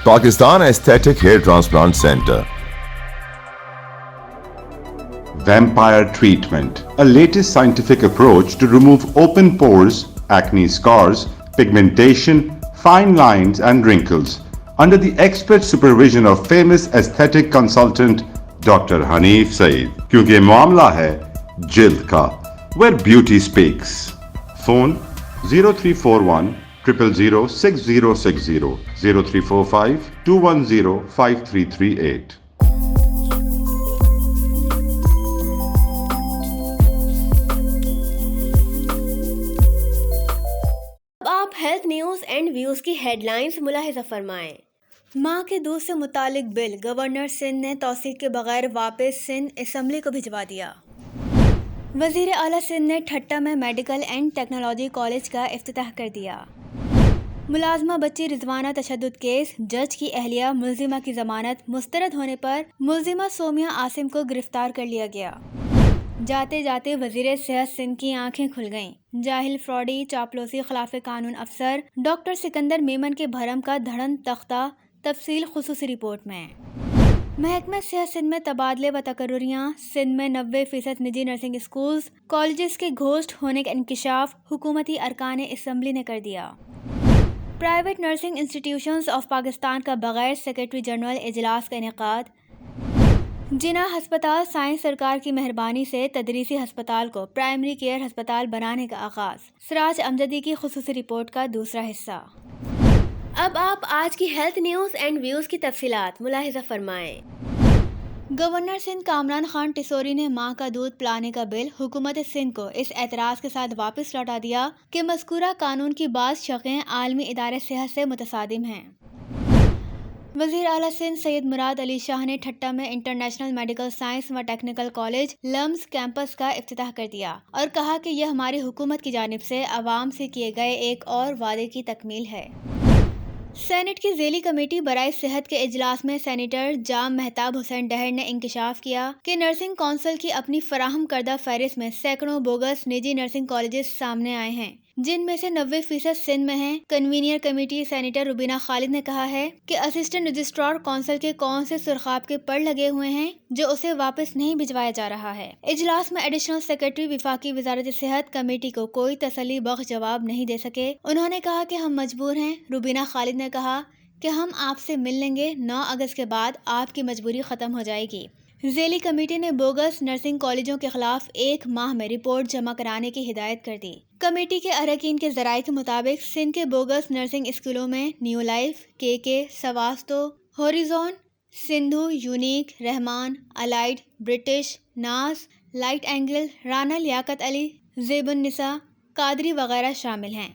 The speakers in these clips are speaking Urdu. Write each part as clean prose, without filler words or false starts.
Pakistan Aesthetic Hair Transplant Center. Vampire treatment, a latest scientific approach to remove open pores, acne scars, pigmentation, fine lines and wrinkles under the expert supervision of famous aesthetic consultant Dr. Hanif Saeed. کیونکہ معاملہ ہے جلد کا, where beauty speaks. Phone 0341 000 6060 0345 210 5338. Health news and views کی ہیڈ لائنز ملاحظہ فرمائیں۔ ماں کے دودھ سے متعلق بل گورنر سندھ نے توثیق کے بغیر واپس سندھ اسمبلی کو بھجوا دیا۔ وزیر اعلیٰ سندھ نے ٹھٹہ میں میڈیکل اینڈ ٹیکنالوجی کالج کا افتتاح کر دیا۔ ملازمہ بچی رضوانہ تشدد کیس، جج کی اہلیہ ملزمہ کی ضمانت مسترد ہونے پر ملزمہ سومیہ عاصم کو گرفتار کر لیا گیا۔ جاتے جاتے وزیر صحت سندھ کی آنکھیں کھل گئیں۔ جاہل فراڈی چاپلوسی خلاف قانون افسر ڈاکٹر سکندر میمن کے بھرم کا دھڑن تختہ، تفصیل خصوصی رپورٹ میں۔ محکمہ صحت سندھ میں تبادلے و تقرریاں، سندھ میں 90% نجی نرسنگ اسکولز کالجز کے گھوسٹ ہونے کا انکشاف حکومتی ارکان اسمبلی نے کر دیا۔ Private nursing institutions of Pakistan کا بغیر سیکرٹری جنرل اجلاس کا انعقاد۔ جناح ہسپتال سائنس سرکار کی مہربانی سے تدریسی ہسپتال کو پرائمری کیئر ہسپتال بنانے کا آغاز۔ سراج امجدی کی خصوصی رپورٹ کا دوسرا حصہ۔ اب آپ آج کی ہیلتھ نیوز اینڈ ویوز کی تفصیلات ملاحظہ فرمائیں۔ گورنر سندھ کامران خان ٹسوری نے ماں کا دودھ پلانے کا بل حکومت سندھ کو اس اعتراض کے ساتھ واپس لوٹا دیا کہ مذکورہ قانون کی بعض شقیں عالمی ادارے صحت سے متصادم ہیں۔ وزیر اعلیٰ سندھ سید مراد علی شاہ نے ٹھٹہ میں انٹرنیشنل میڈیکل سائنس و ٹیکنیکل کالج لمز کیمپس کا افتتاح کر دیا اور کہا کہ یہ ہماری حکومت کی جانب سے عوام سے کیے گئے ایک اور وعدے کی تکمیل ہے۔ سینٹ کی ذیلی کمیٹی برائے صحت کے اجلاس میں سینیٹر جام مہتاب حسین ڈہر نے انکشاف کیا کہ نرسنگ کونسل کی اپنی فراہم کردہ فہرست میں سینکڑوں بوگس نجی نرسنگ کالجز سامنے آئے ہیں، جن میں سے 90% سندھ میں ہیں۔ کنوینئر کمیٹی سینیٹر روبینہ خالد نے کہا ہے کہ اسسٹنٹ رجسٹرار کونسل کے کون سے سرخاب کے پڑ لگے ہوئے ہیں جو اسے واپس نہیں بھجوایا جا رہا ہے۔ اجلاس میں ایڈیشنل سیکرٹری وفاقی وزارت صحت کمیٹی کو کوئی تسلی بخش جواب نہیں دے سکے۔ انہوں نے کہا کہ ہم مجبور ہیں۔ روبینہ خالد نے کہا کہ ہم آپ سے مل لیں گے، 9 اگست کے بعد آپ کی مجبوری ختم ہو جائے گی۔ ذیلی کمیٹی نے بوگس نرسنگ کالجوں کے خلاف 1 ماہ میں رپورٹ جمع کرانے کی ہدایت کر دی۔ کمیٹی کے اراکین کے ذرائع کے مطابق سندھ کے بوگس نرسنگ اسکولوں میں نیو لائف، کے سواستو، ہوریزون، سندھو، یونیک، رحمان، الائیڈ، برٹش، ناز، لائٹ اینگل، رانا لیاقت علی، زیب النساء، قادری وغیرہ شامل ہیں۔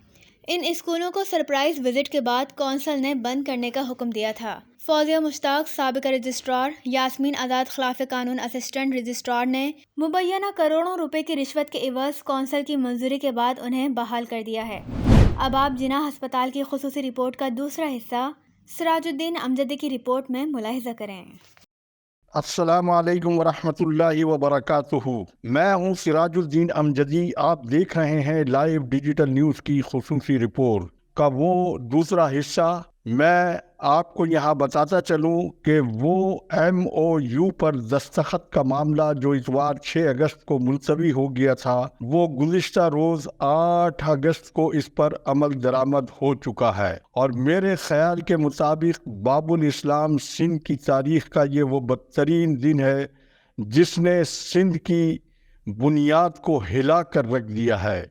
ان اسکولوں کو سرپرائز وزٹ کے بعد کونسل نے بند کرنے کا حکم دیا تھا۔ فوزیہ مشتاق سابق رجسٹرار، یاسمین آزاد خلاف قانون اسسٹنٹ رجسٹرار نے مبینہ کروڑوں روپے کی رشوت کے عوض کونسل کی منظوری کے بعد انہیں بحال کر دیا ہے۔ اب آپ جناح ہسپتال کی خصوصی رپورٹ کا دوسرا حصہ سراج الدین امجدی کی رپورٹ میں ملاحظہ کریں۔ السلام علیکم ورحمۃ اللہ وبرکاتہ۔ میں ہوں سراج الدین امجدی۔ آپ دیکھ رہے ہیں لائیو ڈیجیٹل نیوز کی خصوصی رپورٹ کا وہ دوسرا حصہ۔ میں آپ کو یہاں بتاتا چلوں کہ وہ MOU پر دستخط کا معاملہ جو اتوار 6 اگست کو ملتوی ہو گیا تھا، وہ گزشتہ روز 8 اگست کو اس پر عمل درآمد ہو چکا ہے، اور میرے خیال کے مطابق باب الاسلام سندھ کی تاریخ کا یہ وہ بدترین دن ہے جس نے سندھ کی بنیاد کو ہلا کر رکھ دیا ہے۔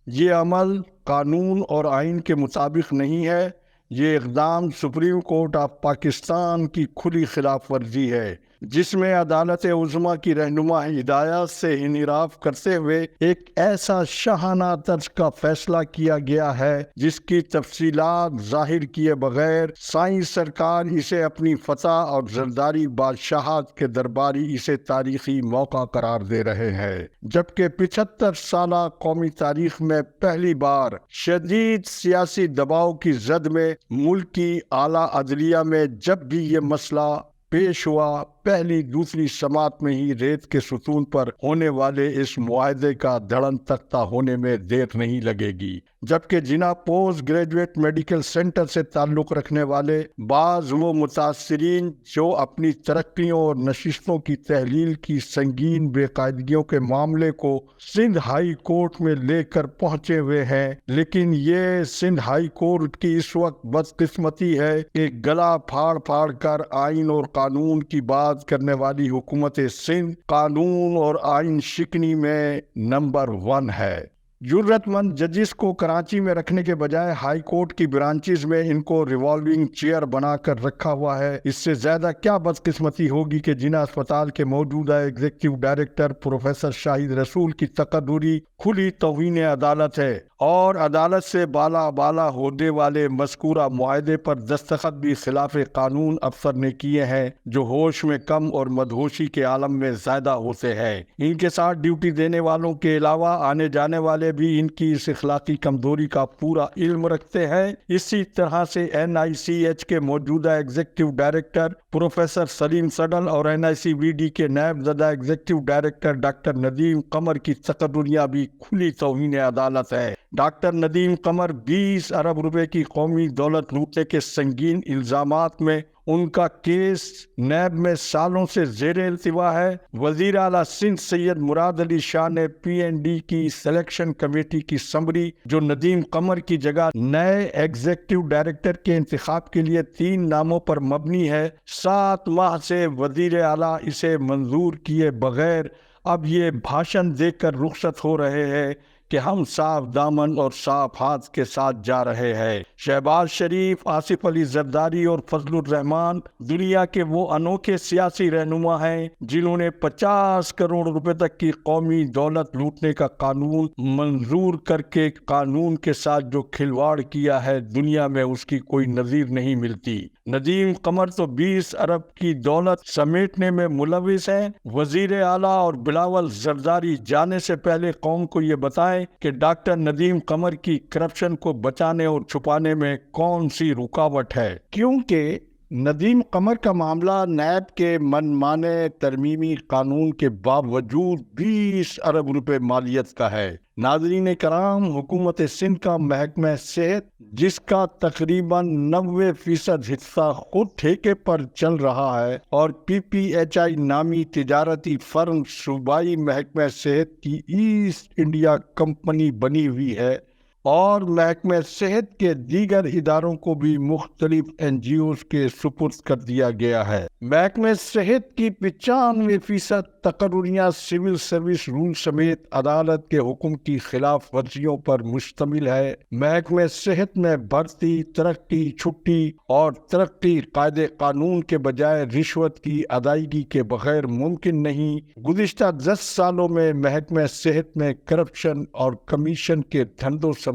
یہ عمل قانون اور آئین کے مطابق نہیں ہے۔ یہ اقدام سپریم کورٹ آف پاکستان کی کھلی خلاف ورزی ہے، جس میں عدالت عظمیٰ کی رہنما ہدایات سے انحراف کرتے ہوئے ایک ایسا شاہانہ طرز کا فیصلہ کیا گیا ہے جس کی تفصیلات ظاہر کیے بغیر سائنس سرکار اسے اپنی فتح اور زرداری بادشاہت کے درباری اسے تاریخی موقع قرار دے رہے ہیں، جبکہ 75 سالہ قومی تاریخ میں پہلی بار شدید سیاسی دباؤ کی زد میں ملک کی اعلیٰ عدلیہ میں جب بھی یہ مسئلہ پیش ہوا، پہلی دوسری سماعت میں ہی ریت کے ستون پر ہونے والے اس معاہدے کا دھڑن تختہ ہونے میں دیر نہیں لگے گی، جبکہ جناح پوسٹ گریجویٹ میڈیکل سینٹر سے تعلق رکھنے والے بعض وہ متاثرین جو اپنی ترقیوں اور نشستوں کی تحلیل کی سنگین بے قاعدگیوں کے معاملے کو سندھ ہائی کورٹ میں لے کر پہنچے ہوئے ہیں، لیکن یہ سندھ ہائی کورٹ کی اس وقت بدقسمتی ہے کہ گلا پھاڑ پھاڑ کر آئین اور قانون کی بات کرنے والی حکومت سندھ قانون اور آئین شکنی میں نمبر 1 ہے۔ جرت مند ججز کو کراچی میں رکھنے کے بجائے ہائی کورٹ کی برانچز میں ان کو ریوالونگ چیئر بنا کر رکھا ہوا ہے۔ اس سے زیادہ کیا بدقسمتی ہوگی کہ جناح اسپتال کے موجودہ ایگزیکٹو ڈائریکٹر پروفیسر شاہد رسول کی تقرری کھلی توہین عدالت ہے، اور عدالت سے بالا عہدے والے مذکورہ معاہدے پر دستخط بھی خلاف قانون افسر نے کیے ہیں، جو ہوش میں کم اور مدہوشی کے عالم میں زیادہ ہوتے ہیں۔ ان کے ساتھ ڈیوٹی دینے والوں کے علاوہ آنے جانے والے بھی ان کی اس اخلاقی کمزوری کا پورا علم رکھتے ہیں۔ اسی طرح سے NICH کے موجودہ ایگزیکٹو ڈائریکٹر پروفیسر سلیم سڈل اور NICVD کے نائب زدہ executive director doctor Nadeem Qamar کی تقرریاں بھی کھلی توہین عدالت ہے۔ ڈاکٹر ندیم قمر 20 ارب روپے کی قومی دولت لوٹنے کے سنگین الزامات میں ان کا کیس نیب میں سالوں سے زیر التوا ہے۔ وزیر اعلیٰ سندھ سید مراد علی شاہ نے PND کی سلیکشن کمیٹی کی سمری، جو ندیم قمر کی جگہ نئے ایگزیکٹو ڈائریکٹر کے انتخاب کے لیے 3 ناموں پر مبنی ہے، 7 ماہ سے وزیر اعلیٰ اسے منظور کیے بغیر اب یہ بھاشن دے کر رخصت ہو رہے ہیں کہ ہم صاف دامن اور صاف ہاتھ کے ساتھ جا رہے ہیں۔ شہباز شریف، آصف علی زرداری اور فضل الرحمان دنیا کے وہ انوکھے سیاسی رہنما ہیں جنہوں نے 50 کروڑ روپے تک کی قومی دولت لوٹنے کا قانون منظور کر کے قانون کے ساتھ جو کھلواڑ کیا ہے، دنیا میں اس کی کوئی نظیر نہیں ملتی۔ ندیم قمر تو 20 ارب کی دولت سمیٹنے میں ملوث ہیں۔ وزیر اعلیٰ اور بلاول زرداری جانے سے پہلے قوم کو یہ بتائیں کہ ڈاکٹر ندیم قمر کی کرپشن کو بچانے اور چھپانے میں کون سی رکاوٹ ہے، کیونکہ ندیم قمر کا معاملہ نیب کے من مانے ترمیمی قانون کے باوجود 20 ارب روپے مالیت کا ہے۔ ناظرین کرام، حکومت سندھ کا محکمہ صحت، جس کا تقریباً 90% حصہ خود ٹھیکے پر چل رہا ہے، اور PPHI نامی تجارتی فرم صوبائی محکمہ صحت کی ایسٹ انڈیا کمپنی بنی ہوئی ہے، اور محکمہ صحت کے دیگر اداروں کو بھی مختلف NGOs کے سپرد کر دیا گیا ہے۔ محکمہ صحت کی 95% تقرریاں سول سروس رول سمیت عدالت کے حکم کی خلاف ورزیوں پر مشتمل ہے۔ محکمہ صحت میں بھرتی، ترقی، چھٹی اور ترقی قاعدے قانون کے بجائے رشوت کی ادائیگی کے بغیر ممکن نہیں۔ گزشتہ 10 سالوں میں محکمہ صحت میں کرپشن اور کمیشن کے دھندوں سمیت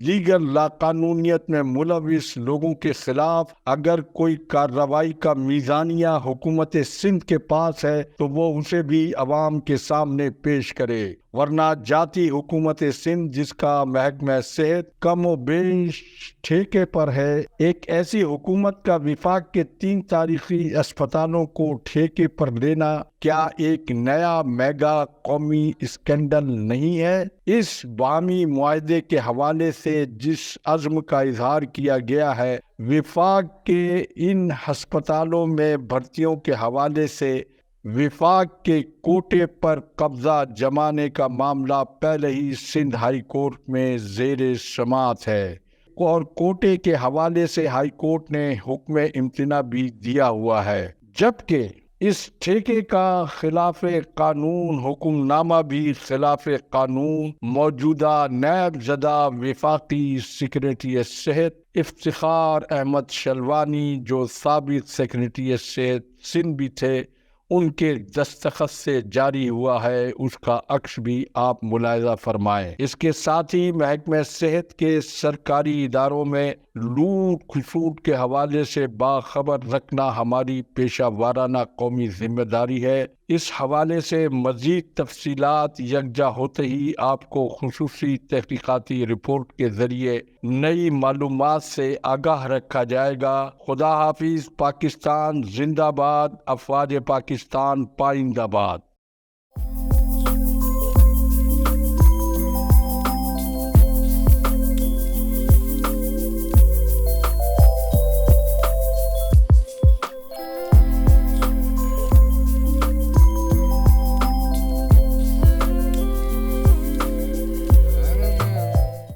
دیگر لاقانونیت میں ملوث لوگوں کے خلاف اگر کوئی کارروائی کا میزانیہ حکومت سندھ کے پاس ہے تو وہ اسے بھی عوام کے سامنے پیش کرے، ورنہ جاتی حکومت سندھ، جس کا محکمہ صحت کم و بیش ٹھیکے پر ہے، ایک ایسی حکومت کا وفاق کے 3 تاریخی اسپتالوں کو ٹھیکے پر لینا کیا ایک نیا میگا قومی اسکینڈل نہیں ہے؟ اس باہمی معاہدے کے حوالے سے جس عزم کا اظہار کیا گیا ہے، وفاق کے ان ہسپتالوں میں بھرتیوں کے حوالے سے وفاق کے کوٹے پر قبضہ جمانے کا معاملہ پہلے ہی سندھ ہائی کورٹ میں زیر سماعت ہے، اور کوٹے کے حوالے سے ہائی کورٹ نے حکم امتناع بھی دیا ہوا ہے، جبکہ اس ٹھیکے کا خلاف قانون حکم نامہ بھی خلاف قانون موجودہ نیب زدہ وفاقی سیکریٹری صحت افتخار احمد شلوانی، جو سابق سیکریٹری صحت سندھ بھی تھے، ان کے دستخط سے جاری ہوا ہے، اس کا عکس بھی آپ ملاحظہ فرمائیں۔ اس کے ساتھ ہی محکمہ صحت کے سرکاری اداروں میں لوٹ کھسوٹ کے حوالے سے باخبر رکھنا ہماری پیشہ وارانہ قومی ذمہ داری ہے۔ اس حوالے سے مزید تفصیلات یکجا ہوتے ہی آپ کو خصوصی تحقیقاتی رپورٹ کے ذریعے نئی معلومات سے آگاہ رکھا جائے گا۔ خدا حافظ۔ پاکستان زندہ باد۔ افواج پاکستان پائندہ باد۔